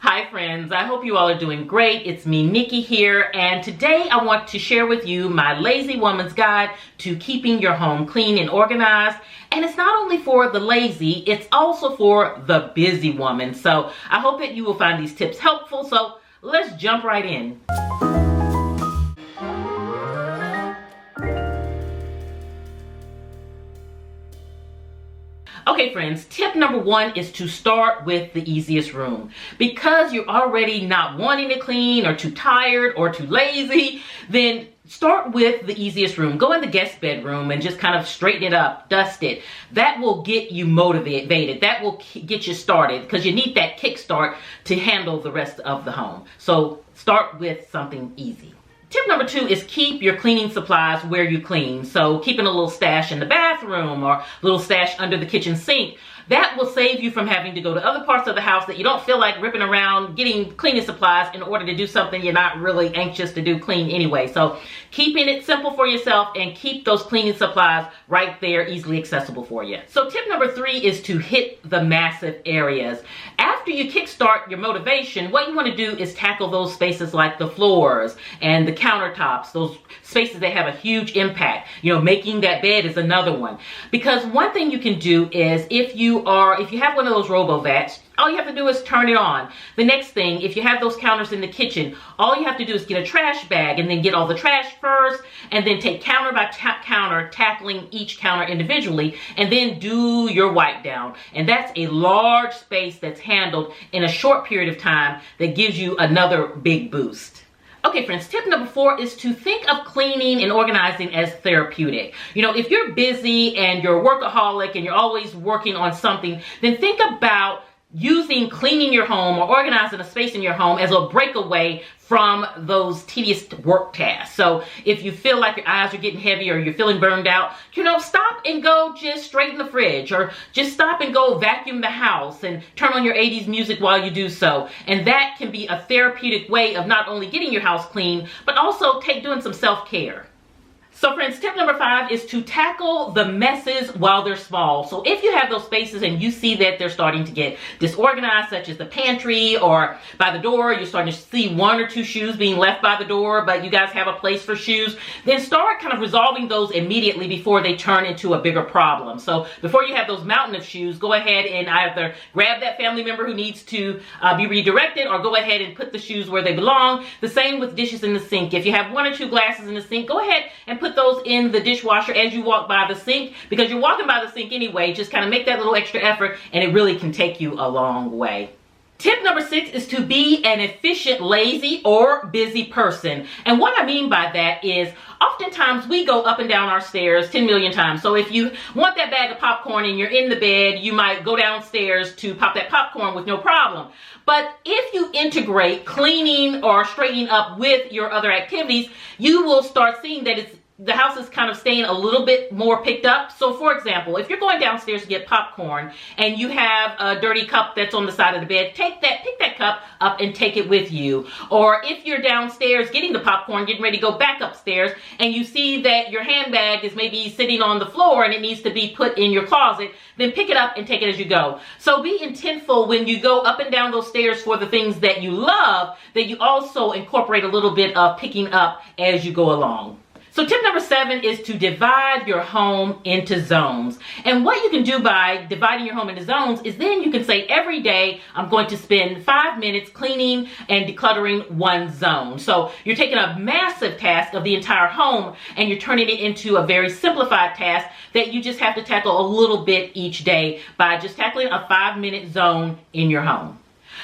Hi friends, I hope you all are doing great. It's me, Nikki here, and today I want to share with you my lazy woman's guide to keeping your home clean and organized. And it's not only for the lazy, it's also for the busy woman. So I hope that you will find these tips helpful. So let's jump right in. Okay friends, tip number one is to start with the easiest room. Because you're already not wanting to clean or too tired or too lazy, then start with the easiest room. Go in the guest bedroom and just kind of straighten it up, dust it. That will get you motivated. That will get you started because you need that kickstart to handle the rest of the home. So start with something easy. Tip number two is keep your cleaning supplies where you clean. So keeping a little stash in the bathroom or a little stash under the kitchen sink. That will save you from having to go to other parts of the house that you don't feel like ripping around getting cleaning supplies in order to do something you're not really anxious to do clean anyway. So keeping it simple for yourself and keep those cleaning supplies right there easily accessible for you. So tip number three is to hit the massive areas. After you kickstart your motivation, what you want to do is tackle those spaces like the floors and the countertops, those spaces that have a huge impact. You know, making that bed is another one. Because one thing you can do is if you have one of those Robo vats, all you have to do is turn it on. The next thing, if you have those counters in the kitchen, all you have to do is get a trash bag and then get all the trash first and then take counter by counter, tackling each counter individually, and then do your wipe down. And that's a large space that's handled in a short period of time that gives you another big boost. Okay friends, tip number four is to think of cleaning and organizing as therapeutic. You know, if you're busy and you're a workaholic and you're always working on something, then think about using cleaning your home or organizing a space in your home as a breakaway from those tedious work tasks. So if you feel like your eyes are getting heavy or you're feeling burned out, you know, stop and go just straighten the fridge, or just stop and go vacuum the house and turn on your 80s music while you do so. And that can be a therapeutic way of not only getting your house clean, but also doing some self-care. So friends, tip number five is to tackle the messes while they're small. So if you have those spaces and you see that they're starting to get disorganized, such as the pantry or by the door, you're starting to see one or two shoes being left by the door, but you guys have a place for shoes, then start kind of resolving those immediately before they turn into a bigger problem. So before you have those mountain of shoes, go ahead and either grab that family member who needs to be redirected, or go ahead and put the shoes where they belong. The same with dishes in the sink. If you have one or two glasses in the sink, go ahead and put those in the dishwasher as you walk by the sink, because you're walking by the sink anyway. Just kind of make that little extra effort and it really can take you a long way. Tip number six is to be an efficient, lazy, or busy person. And what I mean by that is oftentimes we go up and down our stairs 10 million times. So if you want that bag of popcorn and you're in the bed, you might go downstairs to pop that popcorn with no problem. But if you integrate cleaning or straightening up with your other activities, you will start seeing that the house is kind of staying a little bit more picked up. So for example, if you're going downstairs to get popcorn and you have a dirty cup that's on the side of the bed, pick that cup up and take it with you. Or if you're downstairs getting the popcorn, getting ready to go back upstairs, and you see that your handbag is maybe sitting on the floor and it needs to be put in your closet, then pick it up and take it as you go. So be intentful when you go up and down those stairs for the things that you love, that you also incorporate a little bit of picking up as you go along. So tip number seven is to divide your home into zones. And what you can do by dividing your home into zones is then you can say every day I'm going to spend 5 minutes cleaning and decluttering one zone. So you're taking a massive task of the entire home and you're turning it into a very simplified task that you just have to tackle a little bit each day by just tackling a 5-minute zone in your home.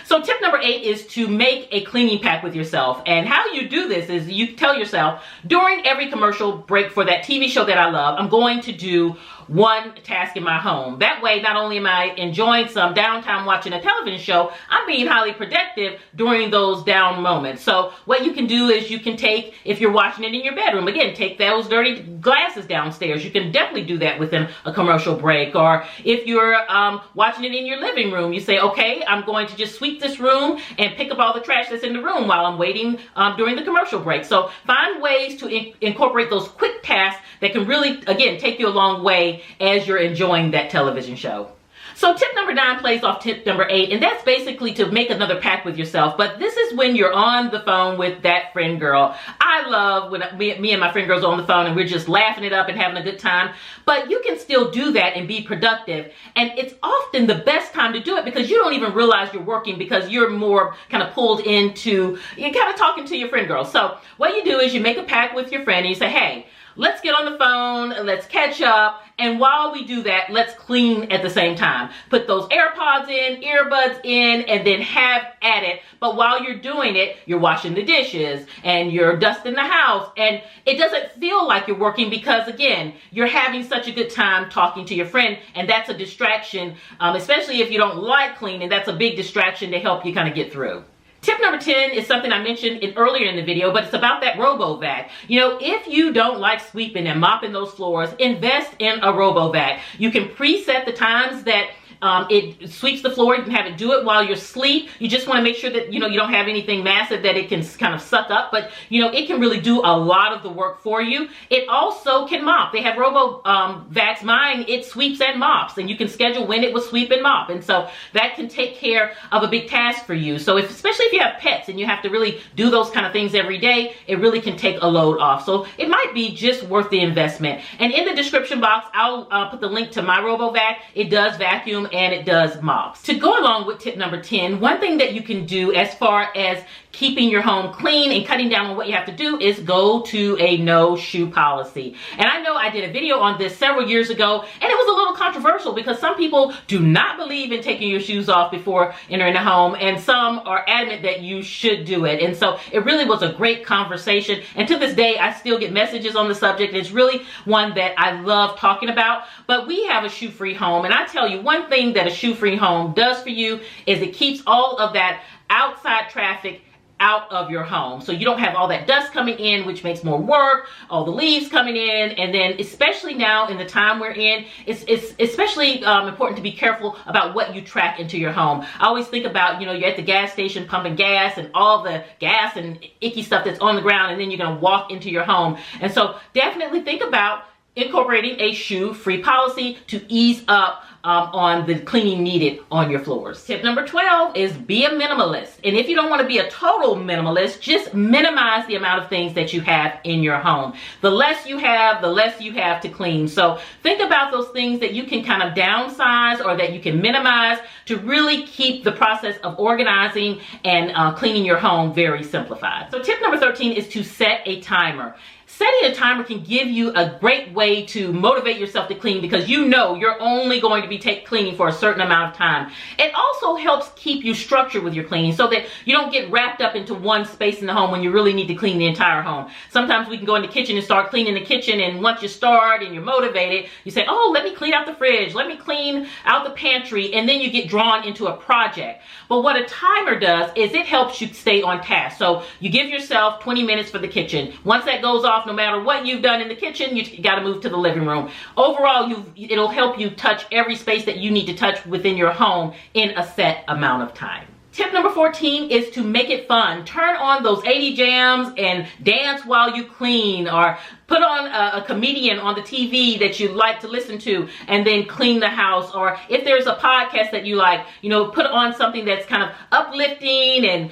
So tip number 8 is to make a cleaning pact with yourself. And how you do this is you tell yourself, during every commercial break for that TV show that I love, I'm going to do one task in my home. That way, not only am I enjoying some downtime watching a television show, I'm being highly productive during those down moments. So what you can do is you can take, if you're watching it in your bedroom, again, take those dirty glasses downstairs. You can definitely do that within a commercial break. Or if you're watching it in your living room, you say, okay, I'm going to just sweep this room and pick up all the trash that's in the room while I'm waiting during the commercial break. So find ways to incorporate those quick tasks that can really, again, take you a long way as you're enjoying that television show. So tip number 9 plays off tip number 8, and that's basically to make another pact with yourself. But this is when you're on the phone with that friend girl. I love when me and my friend girls are on the phone and we're just laughing it up and having a good time. But you can still do that and be productive. And it's often the best time to do it because you don't even realize you're working because you're more kind of pulled into, you're kind of talking to your friend girl. So what you do is you make a pact with your friend and you say, hey, let's get on the phone, let's catch up, and while we do that, let's clean at the same time. Put those AirPods in, earbuds in, and then have at it. But while you're doing it, you're washing the dishes, and you're dusting the house, and it doesn't feel like you're working because, again, you're having such a good time talking to your friend, and that's a distraction, especially if you don't like cleaning. That's a big distraction to help you kind of get through. Tip number 10 is something I mentioned earlier in the video, but it's about that Robo vac. You know, if you don't like sweeping and mopping those floors, invest in a Robo vac. You can preset the times that it sweeps the floor. You can have it do it while you're asleep. You just want to make sure that, you know, you don't have anything massive that it can kind of suck up, but, you know, it can really do a lot of the work for you. It also can mop. They have Robo vacs. Mine, it sweeps and mops, and you can schedule when it will sweep and mop. And so that can take care of a big task for you. So especially if you have pets and you have to really do those kind of things every day, it really can take a load off. So it might be just worth the investment. And in the description box, I'll put the link to my Robo vac. It does vacuum and it does mops. To go along with tip number 10, one thing that you can do as far as keeping your home clean and cutting down on what you have to do is go to a no shoe policy. And I know I did a video on this several years ago, and it was a little controversial because some people do not believe in taking your shoes off before entering the home, and some are adamant that you should do it. And so it really was a great conversation, and to this day I still get messages on the subject. It's really one that I love talking about. But we have a shoe-free home, and I tell you, one thing that a shoe-free home does for you is it keeps all of that outside traffic out of your home. So you don't have all that dust coming in, which makes more work, all the leaves coming in, and then especially now in the time we're in, it's especially important to be careful about what you track into your home. I always think about, you know, you're at the gas station pumping gas and all the gas and icky stuff that's on the ground, and then you're gonna walk into your home. And so definitely think about incorporating a shoe-free policy to ease up on the cleaning needed on your floors. Tip number 12 is be a minimalist. And if you don't want to be a total minimalist, just minimize the amount of things that you have in your home. The less you have, the less you have to clean. So think about those things that you can kind of downsize or that you can minimize to really keep the process of organizing and cleaning your home very simplified. So tip number 13 is to set a timer. Setting a timer can give you a great way to motivate yourself to clean because you know you're only going to be cleaning for a certain amount of time. It also helps keep you structured with your cleaning so that you don't get wrapped up into one space in the home when you really need to clean the entire home. Sometimes we can go in the kitchen and start cleaning the kitchen, and once you start and you're motivated, you say, oh, let me clean out the fridge, let me clean out the pantry, and then you get drawn into a project. But what a timer does is it helps you stay on task. So you give yourself 20 minutes for the kitchen. Once that goes off, no matter what you've done in the kitchen, you got to move to the living room. Overall, it'll help you touch every space that you need to touch within your home in a set amount of time. Tip number 14 is to make it fun. Turn on those 80 jams and dance while you clean, or put on a comedian on the TV that you like to listen to and then clean the house. Or if there's a podcast that you like, you know, put on something that's kind of uplifting and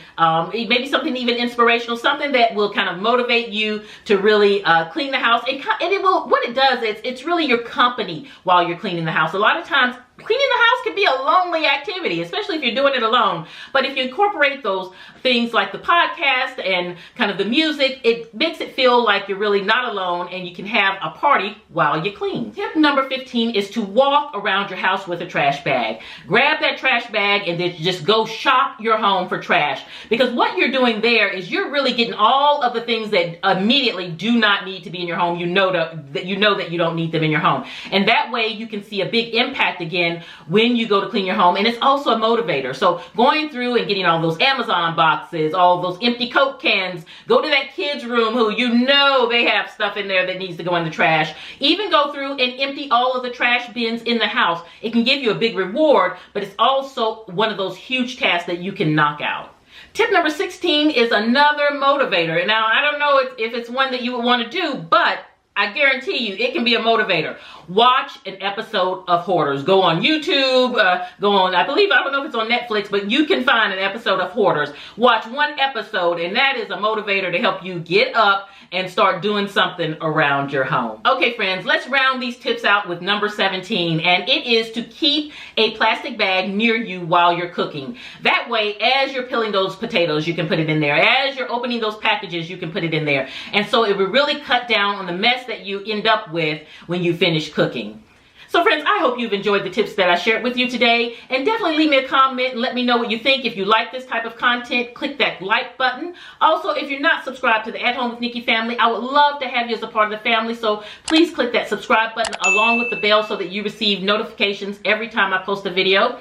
maybe something even inspirational, something that will kind of motivate you to really clean the house. And it will, what it does is it's really your company while you're cleaning the house. A lot of times cleaning the house can be a lonely activity, especially if you're doing it alone. But if you incorporate those things like the podcast and kind of the music, it makes it feel like you're really not alone and you can have a party while you clean. Tip number 15 is to walk around your house with a trash bag. Grab that trash bag and then just go shop your home for trash. Because what you're doing there is you're really getting all of the things that immediately do not need to be in your home. You know that you don't need them in your home. And that way you can see a big impact again when you go to clean your home. And it's also a motivator. So going through and getting all those Amazon boxes, all those empty Coke cans, go to that kid's room who you know they have stuff in there that needs to go in the trash. Even go through and empty all of the trash bins in the house. It can give you a big reward, but it's also one of those huge tasks that you can knock out. Tip number 16 is another motivator. And now I don't know if it's one that you would want to do, but I guarantee you, it can be a motivator. Watch an episode of Hoarders. Go on YouTube, go on, I don't know if it's on Netflix, but you can find an episode of Hoarders. Watch one episode, and that is a motivator to help you get up and start doing something around your home. Okay, friends, let's round these tips out with number 17, and it is to keep a plastic bag near you while you're cooking. That way, as you're peeling those potatoes, you can put it in there. As you're opening those packages, you can put it in there. And so it will really cut down on the mess that you end up with when you finish cooking. So friends, I hope you've enjoyed the tips that I shared with you today, and definitely leave me a comment and let me know what you think. If you like this type of content, click that like button. Also, if you're not subscribed to the At Home with Nikki family, I would love to have you as a part of the family, so please click that subscribe button along with the bell so that you receive notifications every time I post a video.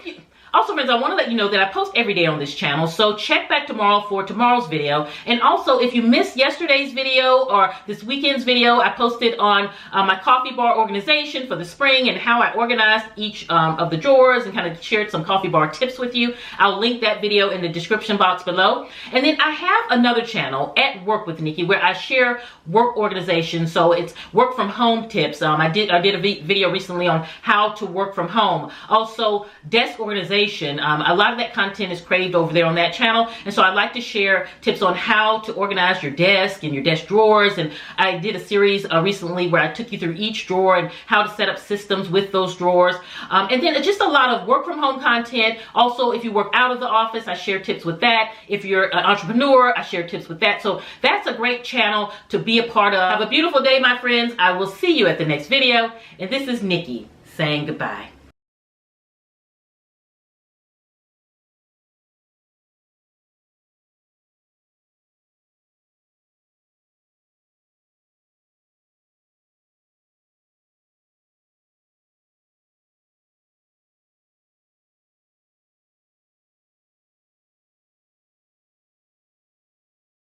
Also, friends, I want to let you know that I post every day on this channel, so check back tomorrow for tomorrow's video. And also, if you missed yesterday's video or this weekend's video, I posted on my coffee bar organization for the spring and how I organized each of the drawers and kind of shared some coffee bar tips with you. I'll link that video in the description box below. And then I have another channel, At Work with Nikki, where I share work organization. So it's work from home tips. I did a video recently on how to work from home. Also, desk organization. A lot of that content is craved over there on that channel, and so I'd like to share tips on how to organize your desk and your desk drawers. And I did a series recently where I took you through each drawer and how to set up systems with those drawers. And then just a lot of work from home content. Also, if you work out of the office, I share tips with that. If you're an entrepreneur, I share tips with that. So that's a great channel to be a part of. Have a beautiful day, my friends. I will see you at the next video. And this is Nikki saying goodbye.